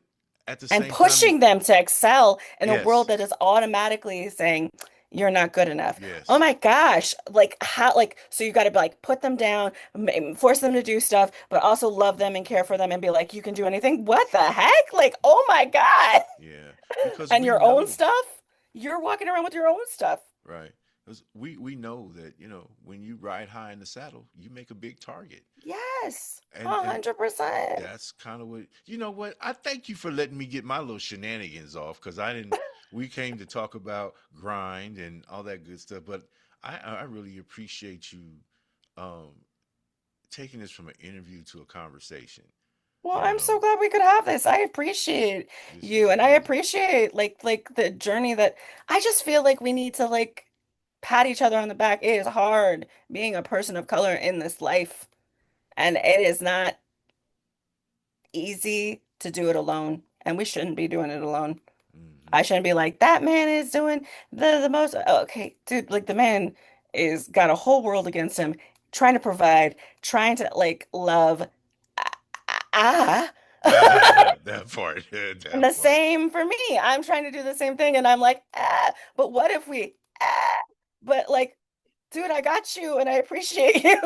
at the And same time, pushing them to excel in a world yes, that is automatically saying you're not good enough. Oh yes, my gosh. Like how like so you got to like put them down, force them to do stuff, but also love them and care for them and be like you can do anything. What the heck? Like, oh my God. yeah, because And we your own know. stuff? You're walking around with your own stuff. Right. 'Cause we know that, when you ride high in the saddle, you make a big target. Yes. And 100%. that's kind of what, I thank you for letting me get my little shenanigans off, because I didn't we came to talk about grind and all that good stuff, but I really appreciate you um taking this from an interview to a conversation. Well, You I'm so know, glad we could have this. I appreciate this you is and I amazing. appreciate like the journey that I just feel like we need to like pat each other on the back. It is hard being a person of color in this life, and it is not easy to do it alone, and we shouldn't be doing it alone. Hmm. I shouldn't be like that man is doing the most okay, dude, like the man is got a whole world against him, trying to provide, trying to like love. Ah. That part, And that the part. same for me. I'm trying to do the same thing and I'm like, but what if we, but like, dude, I got you and I appreciate you.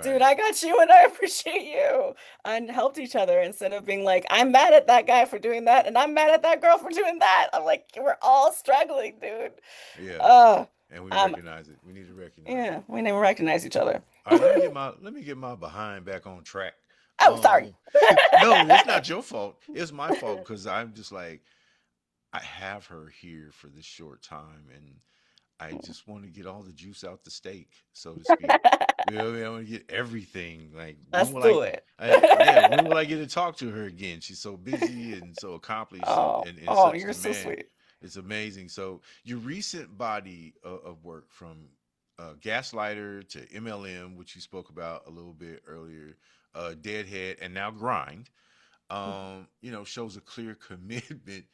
Dude, Right. I got you and I appreciate you. And helped each other instead of being like, I'm mad at that guy for doing that and I'm mad at that girl for doing that. I'm like, we're all struggling, dude. Yeah. Uh, And we um, recognize it. We need to recognize it. yeah, we never recognize each other. All right, let me get my behind back on track. Oh, sorry. No, it's not your fault. It's my fault, because I'm just like, I have her here for this short time, and I just want to get all the juice out the steak, so to speak. I want to get everything. Like, when Let's will do it. yeah, when will I get to talk to her again? She's so busy and so accomplished, and, Oh, and, and oh, such you're so demand. sweet. It's amazing. So your recent body of work, from Gaslighter to MLM, which you spoke about a little bit earlier, Deadhead, and now Grind, shows a clear commitment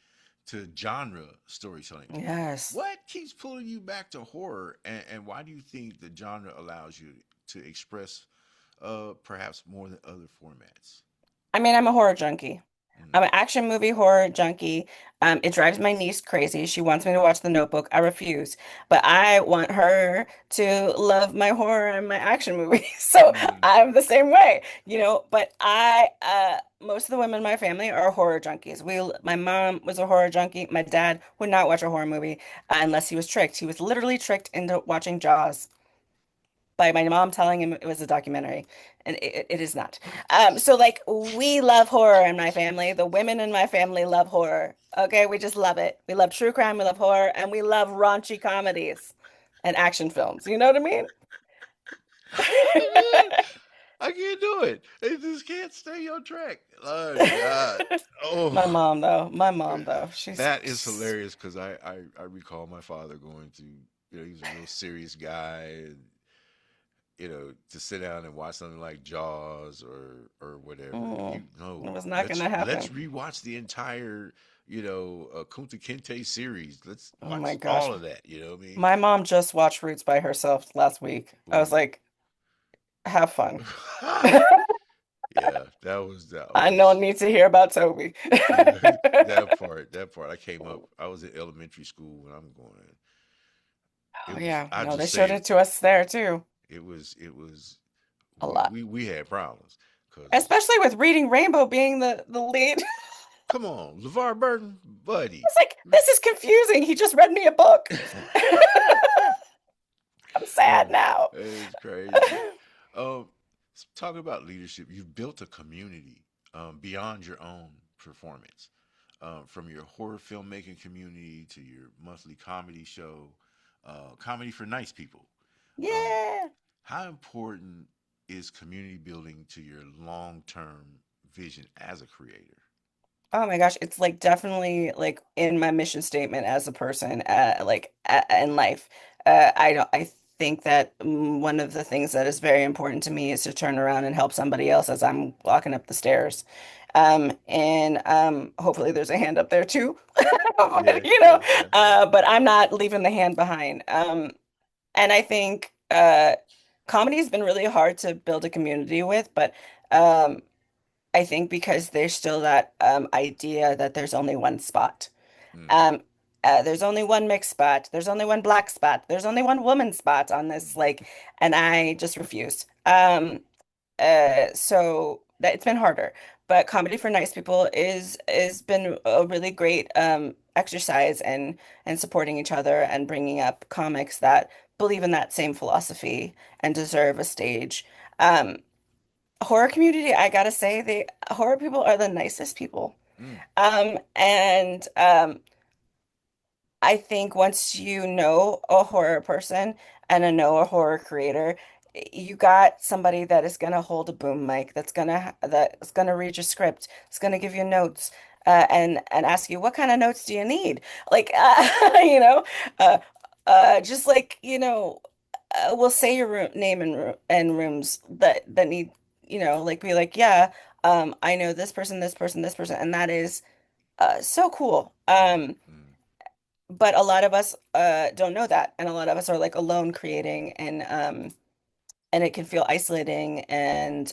to genre storytelling. Yes. What keeps pulling you back to horror, and why do you think the genre allows you to express perhaps more than other formats? I mean, I'm a horror junkie. Mm, I'm an action movie horror junkie. It drives my niece crazy. She wants me to watch The Notebook. I refuse. But I want her to love my horror and my action movies. So mm, I'm the same way, but most of the women in my family are horror junkies. My mom was a horror junkie. My dad would not watch a horror movie unless he was tricked. He was literally tricked into watching Jaws by my mom telling him it was a documentary, and it is not. So like we love horror in my family. The women in my family love horror. Okay, we just love it. We love true crime, we love horror, and we love raunchy comedies and action films. You know what I mean? I can't do it. I just can't stay on track. Oh God. My Oh, mom though, my mom though, that is hilarious, because I recall my father going to, he was a real serious guy, and to sit down and watch something like Jaws or whatever. mm, You know, it was not let's gonna let's happen. rewatch the entire, Kunta Kinte series. Let's Oh my watch gosh. all of that. You know what I mean? My mom just watched Roots by herself last week. I was Ooh. like, have fun. Yeah, that I no was need to hear about Toby. that part. I came up. I was in elementary school when I'm going. Oh It was. yeah, I no, they just showed say it to us there too, it was. a We lot. we we had problems, because Especially with Reading Rainbow being the lead. come on, LeVar Burton, buddy. It's like, this is confusing. He just read me a book. I'm sad Oh, now. it's crazy. Um, talk about leadership. You've built a community beyond your own performance, from your horror filmmaking community to your monthly comedy show, comedy for nice people. Um, Yeah. how important is community building to your long-term vision as a creator? Oh my gosh, it's like definitely like in my mission statement as a person, in life. I think that one of the things that is very important to me is to turn around and help somebody else as I'm walking up the stairs. And hopefully there's a hand up there too. Yeah, You yeah, know, yeah, yeah. but I'm not leaving the hand behind. And I think comedy has been really hard to build a community with, but um, I think because there's still that idea that there's only one spot. Mm, Um, there's only one mixed spot. There's only one black spot. There's only one woman spot on this, mm, like, and I just refuse. So that it's been harder, but Comedy for Nice People is been a really great exercise and supporting each other and bringing up comics that believe in that same philosophy and deserve a stage. Um, Horror community, I gotta say, they horror people are the nicest people. mm, And I think once you know a horror person and know a horror creator, you got somebody that is gonna hold a boom mic, that's gonna read your script, it's gonna give you notes, and ask you what kind of notes do you need? Like, you know, uh, just like we'll say your name and rooms that need, like be like, yeah, I know this person, this person, this person, and that is so cool. mm, mm, But a lot of us don't know that, and a lot of us are like alone creating, and it can feel isolating and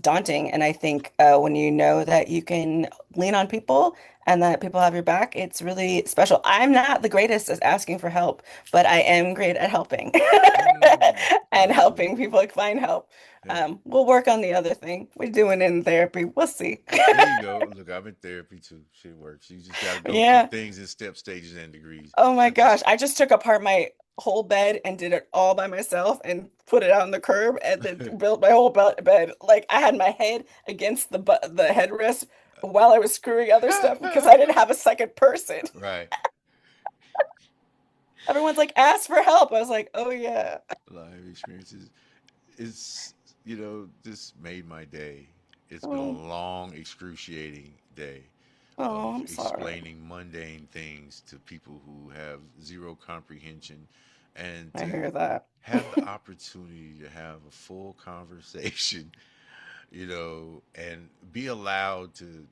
daunting. And I think when you know that you can lean on people and that people have your back, it's really special. I'm not the greatest at asking for help, but I am great at helping mm. and Awesome. helping people find help. Yeah. We'll work on the other thing. We're doing it in therapy. We'll see. There you go. Look, I'm in therapy too. Shit works. You just got to go through Yeah. things in step stages and degrees. Oh my I just, gosh. I just took apart my whole bed and did it all by myself and put it out on the curb and then built my whole bed. Like I had my head against the headrest while I was screwing other stuff because I didn't have a second person. right. Everyone's like, ask for help. I was like, oh yeah. Live experiences. It's, this made my day. It's been Oh, a long, excruciating day of oh, I'm sorry. explaining mundane things to people who have zero comprehension and I to hear that. have the opportunity to have a full conversation, and be allowed to,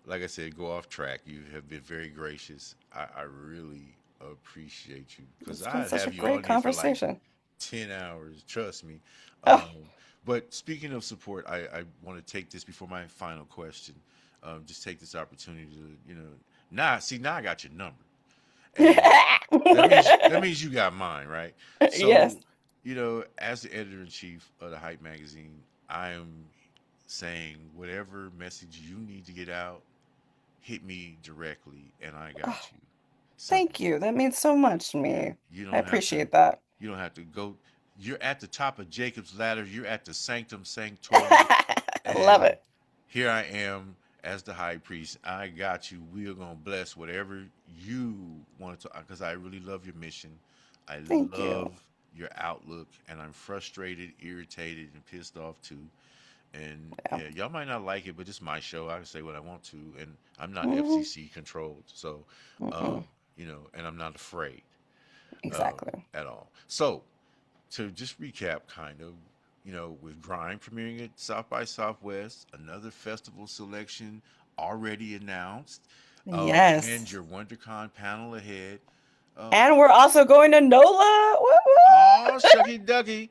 like I said, go off track. You have been very gracious. I really appreciate you because It's been I'd such a have you great on here for like conversation. 10 hours, trust me. Oh, But speaking of support, I want to take this before my final question. Just take this opportunity to, now I got your number. And that means you got mine, right? yes. So, as the editor in chief of the Hype magazine, I am saying whatever message you need to get out, hit me directly, and I Oh, got you. Simple. thank you. That means so much to Yeah, me. you I don't have to. appreciate that. You don't have to go. You're at the top of Jacob's ladder. You're at the sanctum sanctorum, Love and it. here I am as the high priest. I got you. We are gonna bless whatever you want to, because I really love your mission. I Thank you. love your outlook, and I'm frustrated, irritated, and pissed off too. And Yeah. yeah, y'all might not like it, but it's my show. I can say what I want to, and I'm not Hmm. FCC controlled. So, Mm-mm. and I'm not afraid Exactly. at all. So, to just recap, kind of, with Grind premiering at South by Southwest, another festival selection already announced, and Yes. your WonderCon panel ahead. Uh, And we're also going to NOLA. Woo oh, woo. shucky ducky,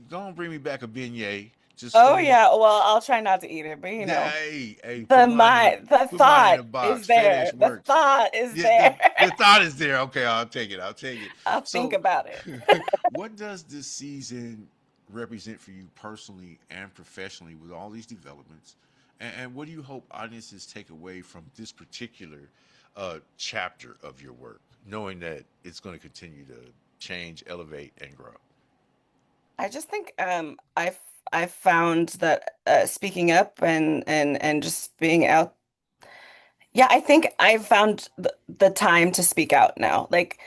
go and bring me back a beignet. Just Oh go. yeah. Well, I'll try not to eat it, but Hey, put mine in a the put mine in thought a is box. there. FedEx The works. thought is Yeah, there. the thought is there. Okay, I'll take it. I'll take it. I'll think So, about it. what does this season represent for you personally and professionally with all these developments? And what do you hope audiences take away from this particular chapter of your work, knowing that it's going to continue to change, elevate, and grow? I just think I've found that speaking up and just being out, Yeah, I think I've found the time to speak out now. Like,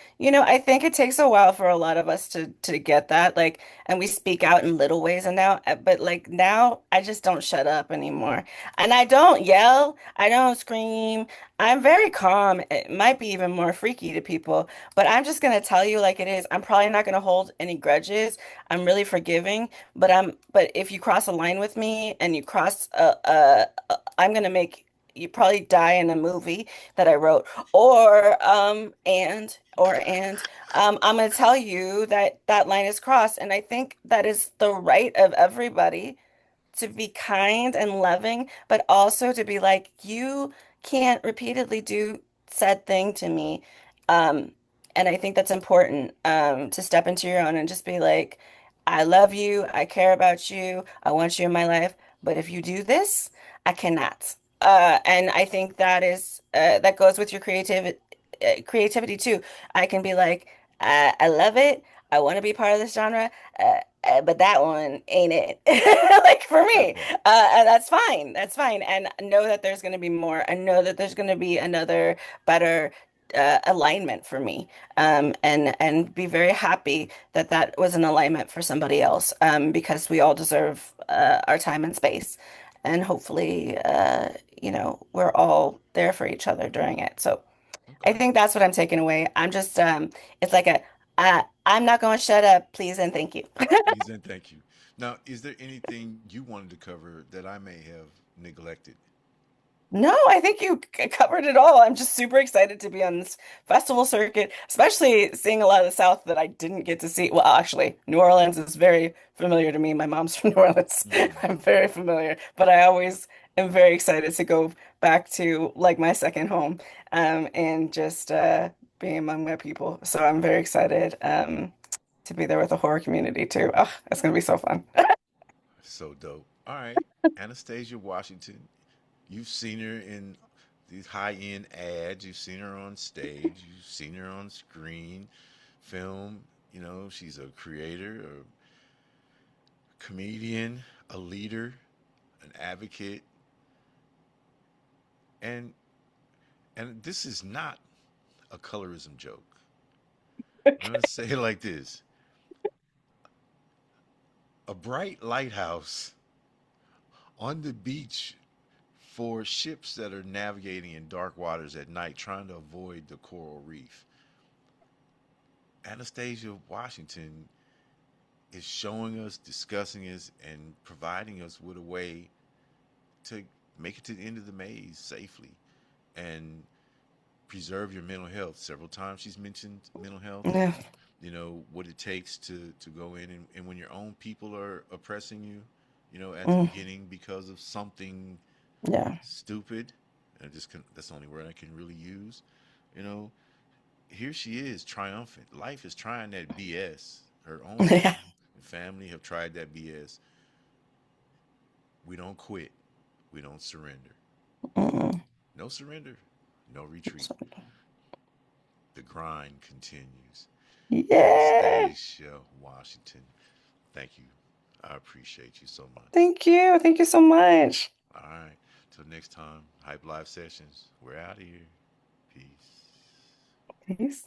I think it takes a while for a lot of us to get that. Like, and we speak out in little ways and now, but like now I just don't shut up anymore. And I don't yell, I don't scream. I'm very calm. It might be even more freaky to people, but I'm just gonna tell you like it is. I'm probably not gonna hold any grudges. I'm really forgiving, but if you cross a line with me and you cross I'm gonna make you probably die in a movie that I wrote, or I'm going to tell you that that line is crossed, and I think that is the right of everybody to be kind and loving, but also to be like, you can't repeatedly do said thing to me. Um, and I think that's important, to step into your own and just be like, I love you, I care about you, I want you in my life, but if you do this, I cannot. And I think that goes with your creativity too. I can be like, I love it. I want to be part of this genre. But that one ain't it. Like for That me. part. And that's fine. That's fine. And know that there's going to be more. And know that there's going to be another better alignment for me. And be very happy that that was an alignment for somebody else. Because we all deserve our time and space. And hopefully, we're all there for each other during it. So I Okay. think that's what I'm taking away. It's like I'm not going to shut up, please and thank you. Please and thank you. Now, is there anything you wanted to cover that I may have neglected? No, I think you covered it all. I'm just super excited to be on this festival circuit, especially seeing a lot of the South that I didn't get to see. Well, actually, New Orleans is very familiar to me. My mom's from New Orleans. Hmm. I'm very familiar, but I always am very excited to go back to like my second home, and just being among my people. So I'm very excited to be there with the horror community too. Oh, it's gonna be so fun. So dope. All right. Anastasia Washington, you've seen her in these high end ads, you've seen her on stage, you've seen her on screen, film. You know, she's a creator, a comedian, a leader, an advocate, and this is not a colorism joke. I'm gonna say it like this: a bright lighthouse on the beach for ships that are navigating in dark waters at night trying to avoid the coral reef. Anastasia Washington is showing us, discussing us, and providing us with a way to make it to the end of the maze safely and preserve your mental health. Several times she's mentioned mental health and Yeah. what it takes to go in and when your own people are oppressing you, at the Mm, beginning because of something yeah. stupid. That's the only word I can really use. You know, here she is triumphant. Life is trying that BS. Her own Yeah. people and family have tried that BS. We don't quit. We don't surrender. Mm. No surrender. No retreat. So, The grind continues. yeah. Anastasia Washington, thank you. I appreciate you so much. Thank you. Thank you so much. All right. Till next time, Hype Live Sessions. We're out of here. Peace. Peace.